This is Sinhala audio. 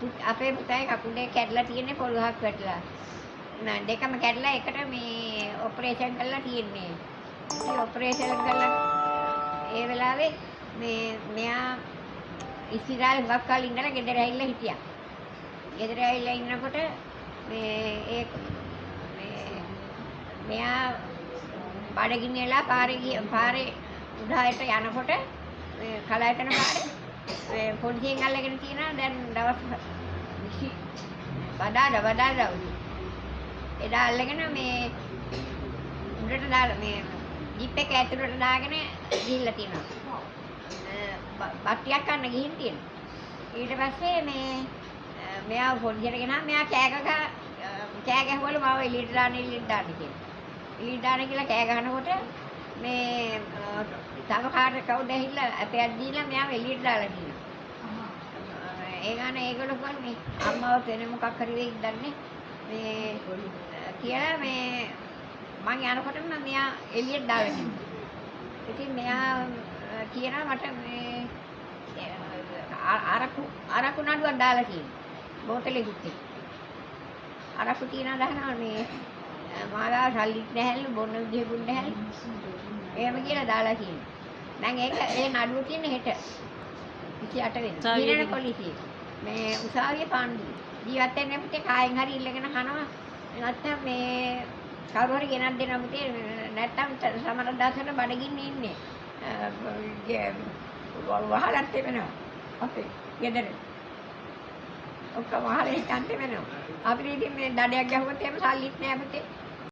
අපේ පුතාගේ කකුලේ කැඩලා තියෙන්නේ පොළොවක් වැටලා. දෙකම කැඩලා එකට මේ ඔපරේෂන් කරලා තියෙන්නේ. ඉතින් ඔපරේෂන් කරලා ඒ වෙලාවේ මෙයා ඉස්පිරිතාලේ හුඟක් කල් ඉඳලා ගෙදර ඇවිල්ලා හිටියා. ගෙදර ඇවිල්ලා ඉන්නකොට මෙයා බඩගිනි වෙලා පාරේ උඩහායට යනකොට කලායතන පාරේ පොලිසියෙන් අල්ලගෙන තියෙනවා. දැන් දවස් 20 බදාදා උදේ එදා අල්ලගෙන උඩට දාලා ජිප් එක ඇතුළට දාගෙන ගිහිල්ලා තියෙනවා. බට්ටියක් කන්න ගිහින් තියෙනවා. ඊට පස්සේ මෙයා පොලිසියට ගෙනා මෙයා කෑ ගැහුවලු මාව එළියට දාන්න කියලා. එළියට දාන්න කියලා කෑ ගහනකොට තව කාට කවුද ඇහිලා අපයක් දීලා මෙයාව එළියට දාලා තියෙනවා. ඒ ගාන ඒගොල්ලෝ කියන්නේ අම්මව වෙන මොකක් හරි වෙයිද දන්නේ කියලා මං යනකොටම මෙයා එළියට දාලා තියෙනවා. ඉතින් මෙයා කියනවා මට අරක්කු නඩුවක් දාලා තියෙනවා. බෝතලෙකුත් එක්ක. අරක්කු තියනවා දහනවා මාලා සල්ලිත් නැහැලු බොන්න විදිහකුත් නැහැලු. එහෙම කියලා දාලා තියෙනවා. දැන් ඒ නඩුව තියෙන්නේ හෙට 28 වෙනිදා. ඊළඟ පොලිසිය. උසාවියේ පාණ්ඩුවේ. ජීවත් වෙන්න පුතේ කායෙන් හරි ඉල්ලගෙන කනවා. නැත්තම් කවුරු හරි ගෙනත් දෙන්න පුතේ. නැත්තම් සමහර දවසට බඩගින්න ඉන්නේ. වහලත් වෙනවා. අපේ ගෙදර. ඔක්කොම වහලේ කන්ට වෙනවා. අපිට ඉතින් දඩයක් ගැහුවොත් එහෙම සල්ලිත් නෑ පුතේ.